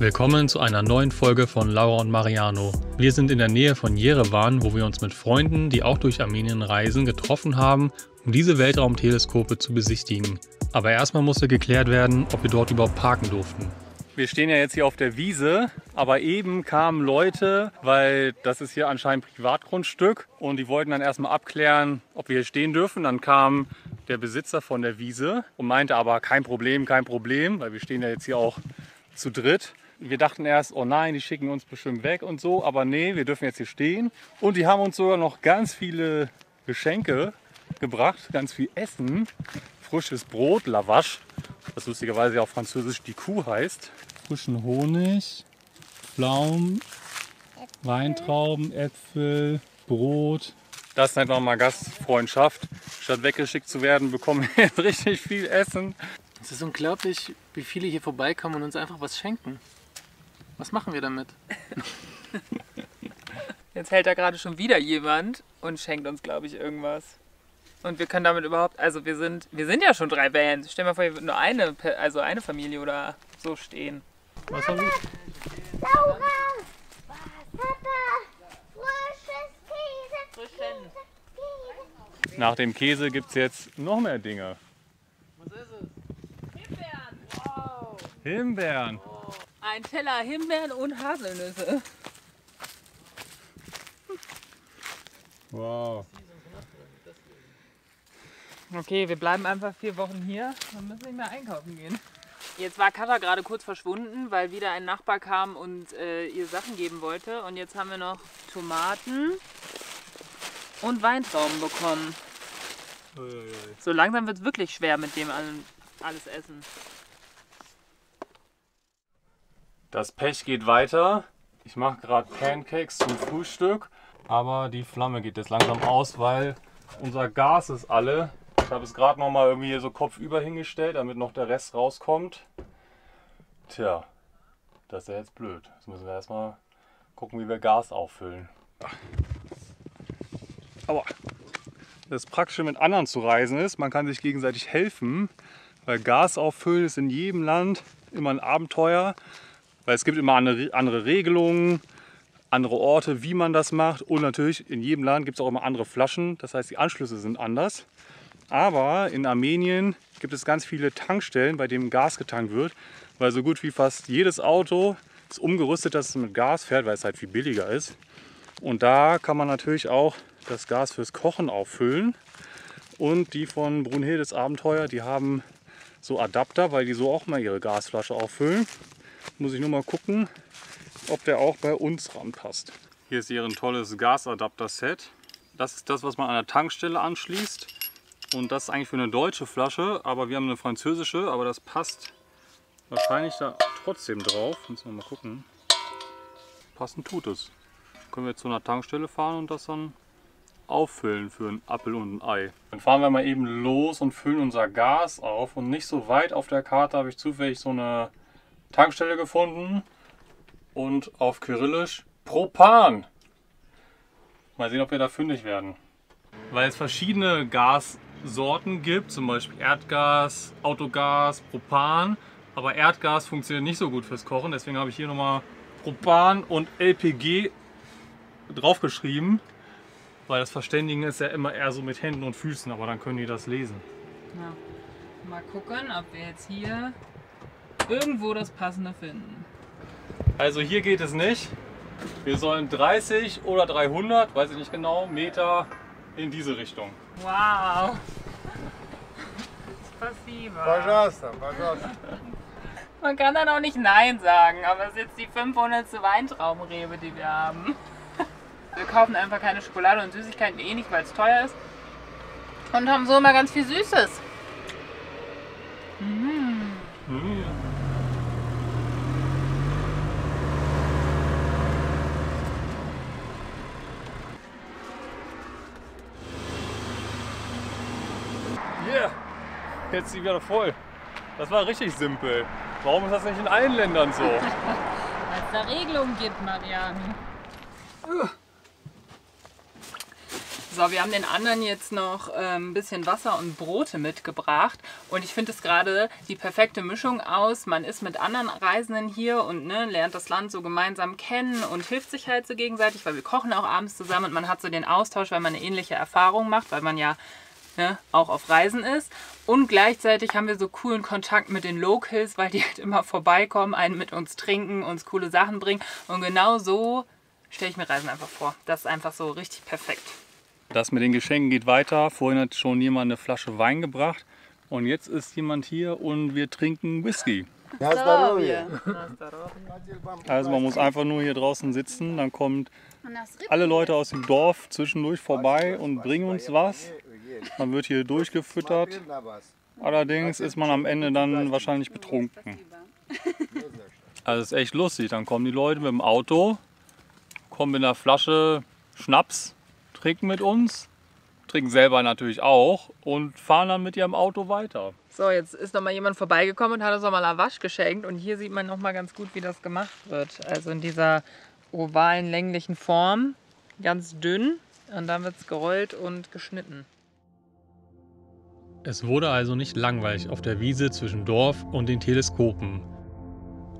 Willkommen zu einer neuen Folge von Laura und Mariano. Wir sind in der Nähe von Jerewan, wo wir uns mit Freunden, die auch durch Armenien reisen, getroffen haben, um diese Weltraumteleskope zu besichtigen. Aber erstmal musste geklärt werden, ob wir dort überhaupt parken durften. Wir stehen ja jetzt hier auf der Wiese, aber eben kamen Leute, weil das ist hier anscheinend Privatgrundstück und die wollten dann erstmal abklären, ob wir hier stehen dürfen. Dann kam der Besitzer von der Wiese und meinte aber kein Problem, weil wir stehen ja jetzt hier auch zu dritt. Wir dachten erst, oh nein, die schicken uns bestimmt weg und so, aber nee, wir dürfen jetzt hier stehen. Und die haben uns sogar noch ganz viele Geschenke gebracht, ganz viel Essen, frisches Brot, Lavash, was lustigerweise auf Französisch die Kuh heißt. Frischen Honig, Pflaumen, Weintrauben, Äpfel, Brot. Das ist einfach mal Gastfreundschaft. Statt weggeschickt zu werden, bekommen wir jetzt richtig viel Essen. Es ist unglaublich, wie viele hier vorbeikommen und uns einfach was schenken. Was machen wir damit? Jetzt hält da gerade schon wieder jemand und schenkt uns, glaube ich, irgendwas. Und wir können damit überhaupt, also wir sind ja schon 3 Bands. Stell dir mal vor, hier wird nur eine Familie oder so stehen. Was haben wir? Laura! Papa! Frisches Käse! Nach dem Käse gibt es jetzt noch mehr Dinge. Was ist es? Himbeeren! Wow! Himbeeren. Ein Teller Himbeeren und Haselnüsse. Wow. Okay, wir bleiben einfach 4 Wochen hier und müssen nicht mehr einkaufen gehen. Jetzt war Katja gerade kurz verschwunden, weil wieder ein Nachbar kam und ihr Sachen geben wollte. Und jetzt haben wir noch Tomaten und Weintrauben bekommen. So langsam wird es wirklich schwer mit dem alles essen. Das Pech geht weiter. Ich mache gerade Pancakes zum Frühstück, aber die Flamme geht jetzt langsam aus, weil unser Gas ist alle. Ich habe es gerade noch mal irgendwie hier so kopfüber hingestellt, damit noch der Rest rauskommt. Tja, das ist ja jetzt blöd. Jetzt müssen wir erstmal gucken, wie wir Gas auffüllen. Aua. Das Praktische mit anderen zu reisen ist, man kann sich gegenseitig helfen, weil Gas auffüllen ist in jedem Land immer ein Abenteuer, weil es gibt immer andere Regelungen, andere Orte, wie man das macht und natürlich in jedem Land gibt es auch immer andere Flaschen, das heißt die Anschlüsse sind anders. Aber in Armenien gibt es ganz viele Tankstellen, bei denen Gas getankt wird, weil so gut wie fast jedes Auto ist umgerüstet, dass es mit Gas fährt, weil es halt viel billiger ist. Und da kann man natürlich auch das Gas fürs Kochen auffüllen. Und die von Brunhildes Abenteuer, die haben so Adapter, weil die so auch mal ihre Gasflasche auffüllen. Muss ich nur mal gucken, ob der auch bei uns ranpasst. Hier ist hier ein tolles Gasadapter-Set. Das ist das, was man an der Tankstelle anschließt. Und das ist eigentlich für eine deutsche Flasche, aber wir haben eine französische, aber das passt wahrscheinlich da trotzdem drauf. Müssen wir mal gucken. Passend tut es. Können wir jetzt zu einer Tankstelle fahren und das dann auffüllen für einen Apfel und ein Ei. Dann fahren wir mal eben los und füllen unser Gas auf. Und nicht so weit auf der Karte habe ich zufällig so eine Tankstelle gefunden. Und auf Kyrillisch Propan. Mal sehen, ob wir da fündig werden. Weil es verschiedene Gassorten gibt, zum Beispiel Erdgas, Autogas, Propan. Aber Erdgas funktioniert nicht so gut fürs Kochen, deswegen habe ich hier nochmal Propan und LPG draufgeschrieben. Weil das Verständigen ist ja immer eher so mit Händen und Füßen, aber dann können die das lesen. Ja. Mal gucken, ob wir jetzt hier irgendwo das Passende finden. Also hier geht es nicht. Wir sollen 30 oder 300, weiß ich nicht genau, Meter in diese Richtung. Wow! Спасибо. Пожалуйста, пожалуйста. Man kann dann auch nicht Nein sagen, aber es ist jetzt die 500. Weintraubenrebe, die wir haben. Wir kaufen einfach keine Schokolade und Süßigkeiten nicht, weil es teuer ist. Und haben so immer ganz viel Süßes. Yeah, jetzt ist sie wieder voll. Das war richtig simpel. Warum ist das nicht in allen Ländern so? Weil es da Regelungen gibt, Mariano. So, wir haben den anderen jetzt noch ein bisschen Wasser und Brote mitgebracht. Und ich finde es gerade die perfekte Mischung aus. Man ist mit anderen Reisenden hier und lernt das Land so gemeinsam kennen und hilft sich halt so gegenseitig, weil wir kochen auch abends zusammen und man hat so den Austausch, weil man eine ähnliche Erfahrung macht, weil man ja auch auf Reisen ist. Und gleichzeitig haben wir so coolen Kontakt mit den Locals, weil die halt immer vorbeikommen, einen mit uns trinken, uns coole Sachen bringen. Und genau so stelle ich mir Reisen einfach vor. Das ist einfach so richtig perfekt. Das mit den Geschenken geht weiter. Vorhin hat schon jemand eine Flasche Wein gebracht. Und jetzt ist jemand hier und wir trinken Whisky. Also man muss einfach nur hier draußen sitzen. Dann kommen alle Leute aus dem Dorf zwischendurch vorbei und bringen uns was. Man wird hier durchgefüttert. Allerdings ist man am Ende dann wahrscheinlich betrunken. Also es ist echt lustig. Dann kommen die Leute mit dem Auto, kommen mit einer Flasche Schnaps, trinken mit uns, trinken selber natürlich auch und fahren dann mit ihrem Auto weiter. So, jetzt ist noch mal jemand vorbeigekommen und hat uns noch mal Lavash geschenkt. Und hier sieht man noch mal ganz gut, wie das gemacht wird. Also in dieser ovalen, länglichen Form, ganz dünn. Und dann wird es gerollt und geschnitten. Es wurde also nicht langweilig auf der Wiese zwischen Dorf und den Teleskopen.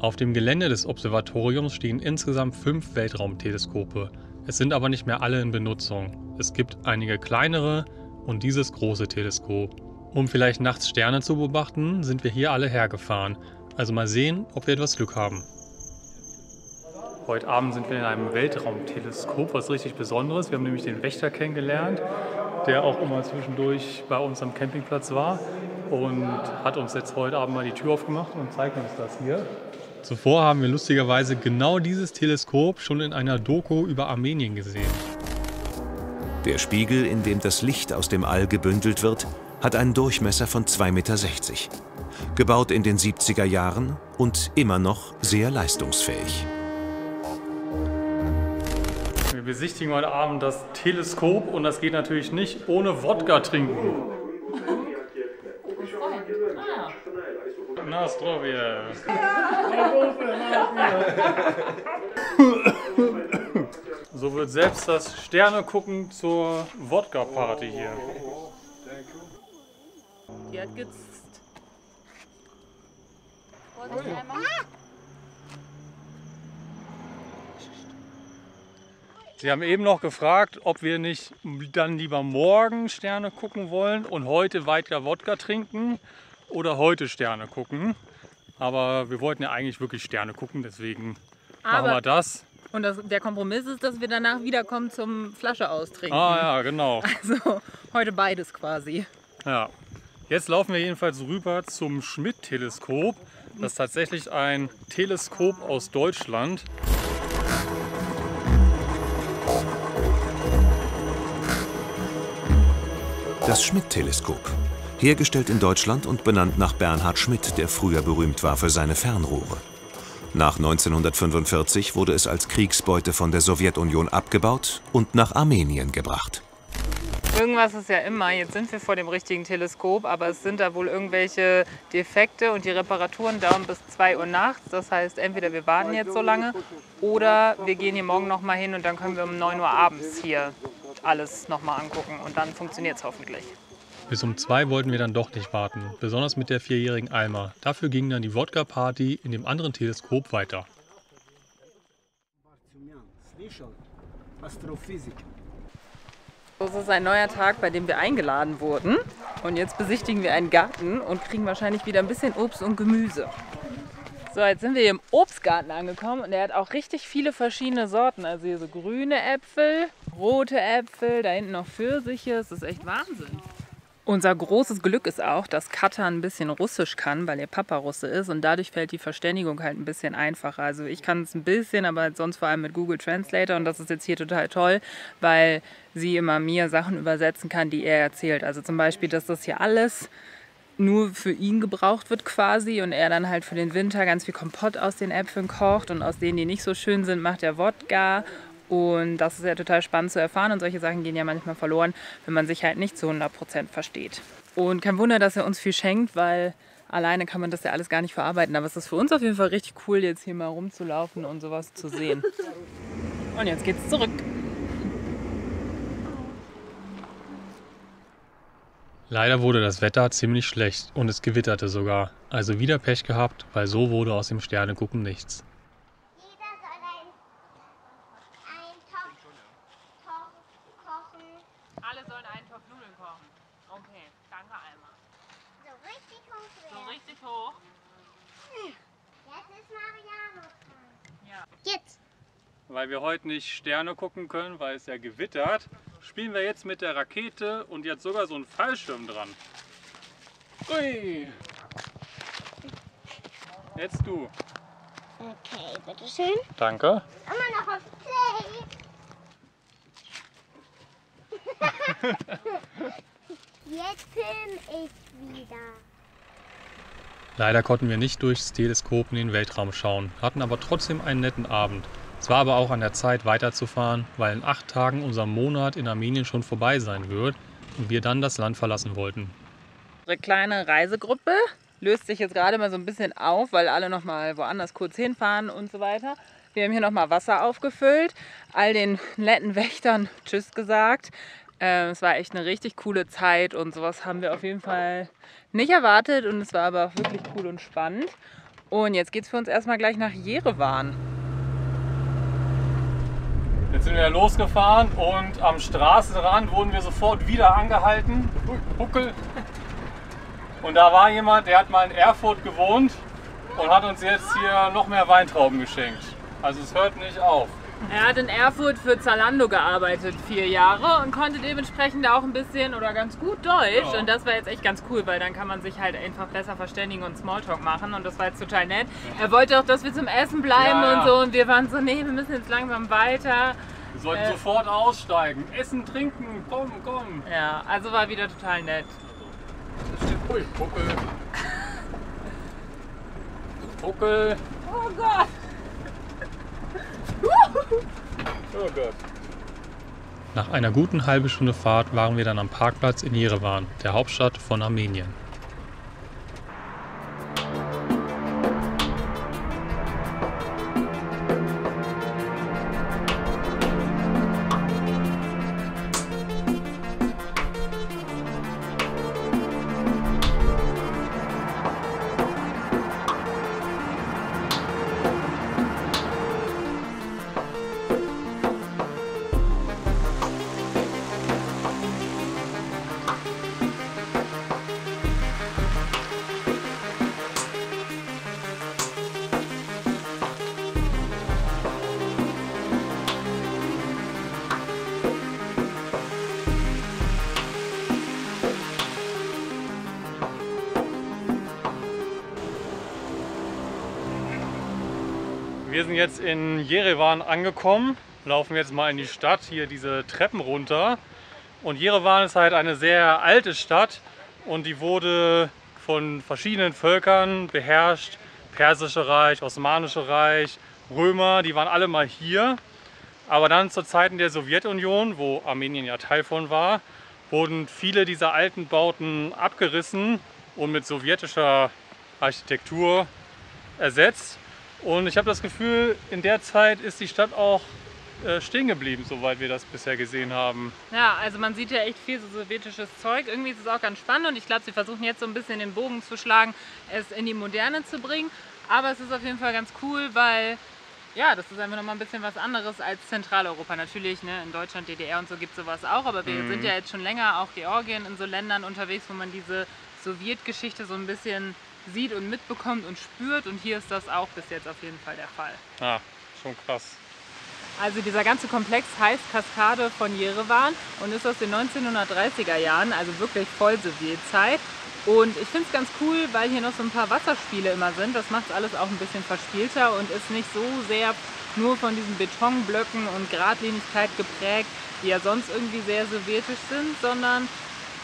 Auf dem Gelände des Observatoriums stehen insgesamt 5 Weltraumteleskope. Es sind aber nicht mehr alle in Benutzung. Es gibt einige kleinere und dieses große Teleskop. Um vielleicht nachts Sterne zu beobachten, sind wir hier alle hergefahren. Also mal sehen, ob wir etwas Glück haben. Heute Abend sind wir in einem Weltraumteleskop, was richtig Besonderes. Wir haben nämlich den Wächter kennengelernt, der auch immer zwischendurch bei uns am Campingplatz war und hat uns jetzt heute Abend mal die Tür aufgemacht und zeigt uns das hier. Zuvor haben wir lustigerweise genau dieses Teleskop schon in einer Doku über Armenien gesehen. Der Spiegel, in dem das Licht aus dem All gebündelt wird, hat einen Durchmesser von 2,60 Meter. Gebaut in den 70er Jahren und immer noch sehr leistungsfähig. Wir besichtigen heute Abend das Teleskop und das geht natürlich nicht ohne Wodka trinken. Na, zdrowie. So wird selbst das Sternegucken zur Wodka-Party hier. Die hat jetzt. Sie haben eben noch gefragt, ob wir nicht dann lieber morgen Sterne gucken wollen und heute weiter Wodka trinken oder heute Sterne gucken. Aber wir wollten ja eigentlich wirklich Sterne gucken, deswegen machen wir das. Und der Kompromiss ist, dass wir danach wiederkommen zum Flasche austrinken. Ah ja, genau. Also heute beides quasi. Ja. Jetzt laufen wir jedenfalls rüber zum Schmidt-Teleskop. Das ist tatsächlich ein Teleskop aus Deutschland. Das Schmidt-Teleskop. Hergestellt in Deutschland und benannt nach Bernhard Schmidt, der früher berühmt war für seine Fernrohre. Nach 1945 wurde es als Kriegsbeute von der Sowjetunion abgebaut und nach Armenien gebracht. Irgendwas ist ja immer, jetzt sind wir vor dem richtigen Teleskop, aber es sind da wohl irgendwelche Defekte und die Reparaturen dauern bis 2 Uhr nachts. Das heißt, entweder wir warten jetzt so lange oder wir gehen hier morgen noch mal hin und dann können wir um 9 Uhr abends hier alles noch mal angucken und dann funktioniert es hoffentlich. Bis um 2 wollten wir dann doch nicht warten, besonders mit der 4-jährigen Alma. Dafür ging dann die Wodka-Party in dem anderen Teleskop weiter. Es ist ein neuer Tag, bei dem wir eingeladen wurden. Und jetzt besichtigen wir einen Garten und kriegen wahrscheinlich wieder ein bisschen Obst und Gemüse. So, jetzt sind wir hier im Obstgarten angekommen und der hat auch richtig viele verschiedene Sorten. Also hier so grüne Äpfel, rote Äpfel, da hinten noch Pfirsiche. Das ist echt Wahnsinn. Unser großes Glück ist auch, dass Katha ein bisschen Russisch kann, weil ihr Papa Russe ist und dadurch fällt die Verständigung halt ein bisschen einfacher. Also ich kann es ein bisschen, aber sonst vor allem mit Google Translator und das ist jetzt hier total toll, weil sie immer mir Sachen übersetzen kann, die er erzählt. Also zum Beispiel, dass das hier alles nur für ihn gebraucht wird quasi und er dann halt für den Winter ganz viel Kompott aus den Äpfeln kocht und aus denen, die nicht so schön sind, macht er Wodka. Und das ist ja total spannend zu erfahren und solche Sachen gehen ja manchmal verloren, wenn man sich halt nicht zu 100% versteht. Und kein Wunder, dass er uns viel schenkt, weil alleine kann man das ja alles gar nicht verarbeiten. Aber es ist für uns auf jeden Fall richtig cool, jetzt hier mal rumzulaufen und sowas zu sehen. Und jetzt geht's zurück. Leider wurde das Wetter ziemlich schlecht und es gewitterte sogar. Also wieder Pech gehabt, weil so wurde aus dem Sternegucken nichts. Jeder soll einen Topf kochen. Alle sollen einen Topf Nudeln kochen. Okay, danke einmal. So richtig hoch So werden. richtig hoch. Jetzt ist Mariano dran. Ja. Jetzt. Weil wir heute nicht Sterne gucken können, weil es ja gewittert, spielen wir jetzt mit der Rakete und jetzt sogar so einen Fallschirm dran. Ui. Jetzt du. Okay, bitteschön. Danke. Immer noch auf Play. Jetzt filme ich wieder. Leider konnten wir nicht durchs Teleskop in den Weltraum schauen, hatten aber trotzdem einen netten Abend. Es war aber auch an der Zeit weiterzufahren, weil in 8 Tagen unser Monat in Armenien schon vorbei sein wird und wir dann das Land verlassen wollten. Unsere kleine Reisegruppe löst sich jetzt gerade mal so ein bisschen auf, weil alle noch mal woanders kurz hinfahren und so weiter. Wir haben hier noch mal Wasser aufgefüllt, all den netten Wächtern Tschüss gesagt. Es war echt eine richtig coole Zeit und sowas haben wir auf jeden Fall nicht erwartet und es war aber auch wirklich cool und spannend. Und jetzt geht es für uns erstmal gleich nach Jerewan. Jetzt sind wir ja losgefahren und am Straßenrand wurden wir sofort wieder angehalten. Huckel. Und da war jemand, der hat mal in Erfurt gewohnt und hat uns jetzt hier noch mehr Weintrauben geschenkt. Also es hört nicht auf. Er hat in Erfurt für Zalando gearbeitet 4 Jahre und konnte dementsprechend auch ein bisschen oder ganz gut Deutsch. Ja. Und das war jetzt echt ganz cool, weil dann kann man sich halt einfach besser verständigen und Smalltalk machen. Und das war jetzt total nett. Er wollte auch, dass wir zum Essen bleiben Ja, ja. und so. Und wir waren so, nee, wir müssen jetzt langsam weiter. Wir sollten sofort aussteigen. Essen, trinken, komm, komm. Ja, also war wieder total nett. Ui, Huckel. Huckel. Oh Gott! Oh Gott. Nach einer guten halben Stunde Fahrt waren wir dann am Parkplatz in Jerewan, der Hauptstadt von Armenien. Wir sind jetzt in Jerewan angekommen, laufen jetzt mal in die Stadt, hier diese Treppen runter. Und Jerewan ist halt eine sehr alte Stadt und die wurde von verschiedenen Völkern beherrscht. Persische Reich, Osmanische Reich, Römer, die waren alle mal hier. Aber dann zu Zeiten der Sowjetunion, wo Armenien ja Teil von war, wurden viele dieser alten Bauten abgerissen und mit sowjetischer Architektur ersetzt. Und ich habe das Gefühl, in der Zeit ist die Stadt auch stehen geblieben, soweit wir das bisher gesehen haben. Ja, also man sieht ja echt viel so sowjetisches Zeug. Irgendwie ist es auch ganz spannend und ich glaube, sie versuchen jetzt so ein bisschen den Bogen zu schlagen, es in die Moderne zu bringen. Aber es ist auf jeden Fall ganz cool, weil ja, das ist einfach nochmal ein bisschen was anderes als Zentraleuropa. Natürlich, ne, in Deutschland, DDR und so gibt es sowas auch, aber wir sind ja jetzt schon länger auch Georgien in so Ländern unterwegs, wo man diese Sowjetgeschichte so ein bisschen sieht und mitbekommt und spürt und hier ist das auch bis jetzt auf jeden Fall der Fall. Ja, schon krass. Also dieser ganze Komplex heißt Kaskade von Jerewan und ist aus den 1930er Jahren, also wirklich voll Sowjetzeit. Und ich finde es ganz cool, weil hier noch so ein paar Wasserspiele immer sind. Das macht alles auch ein bisschen verspielter und ist nicht so sehr nur von diesen Betonblöcken und Geradlinigkeit geprägt, die ja sonst irgendwie sehr sowjetisch sind, sondern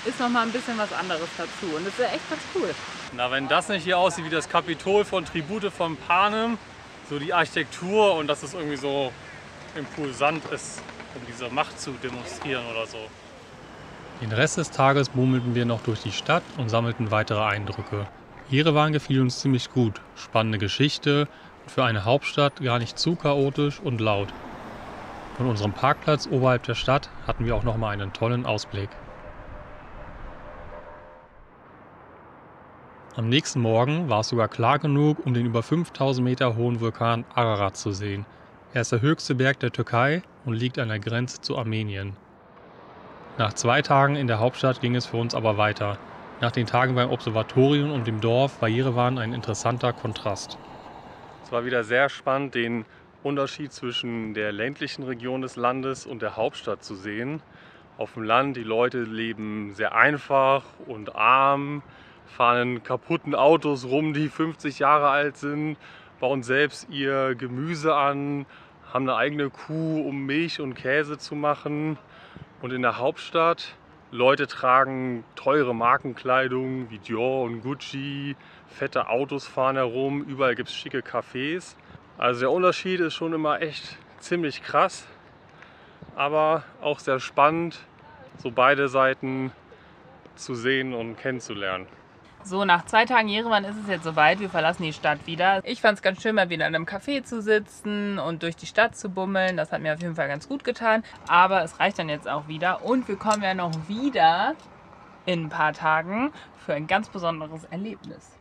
ist noch mal ein bisschen was anderes dazu. Und das ist ja echt ganz cool. Na, wenn das nicht hier aussieht wie das Kapitol von Tribute von Panem, so die Architektur und dass es irgendwie so impulsant ist, um diese Macht zu demonstrieren oder so. Den Rest des Tages bummelten wir noch durch die Stadt und sammelten weitere Eindrücke. Jerewan gefiel uns ziemlich gut, spannende Geschichte und für eine Hauptstadt gar nicht zu chaotisch und laut. Von unserem Parkplatz oberhalb der Stadt hatten wir auch noch mal einen tollen Ausblick. Am nächsten Morgen war es sogar klar genug, um den über 5000 Meter hohen Vulkan Ararat zu sehen. Er ist der höchste Berg der Türkei und liegt an der Grenze zu Armenien. Nach 2 Tagen in der Hauptstadt ging es für uns aber weiter. Nach den Tagen beim Observatorium und dem Dorf war Jerewan ein interessanter Kontrast. Es war wieder sehr spannend, den Unterschied zwischen der ländlichen Region des Landes und der Hauptstadt zu sehen. Auf dem Land, die Leute leben sehr einfach und arm, fahren in kaputten Autos rum, die 50 Jahre alt sind, bauen selbst ihr Gemüse an, haben eine eigene Kuh, um Milch und Käse zu machen. Und in der Hauptstadt, Leute tragen teure Markenkleidung wie Dior und Gucci, fette Autos fahren herum, überall gibt es schicke Cafés. Also der Unterschied ist schon immer echt ziemlich krass, aber auch sehr spannend, so beide Seiten zu sehen und kennenzulernen. So, nach 2 Tagen Jerewan ist es jetzt soweit. Wir verlassen die Stadt wieder. Ich fand es ganz schön, mal wieder in einem Café zu sitzen und durch die Stadt zu bummeln. Das hat mir auf jeden Fall ganz gut getan. Aber es reicht dann jetzt auch wieder. Und wir kommen ja noch wieder in ein paar Tagen für ein ganz besonderes Erlebnis.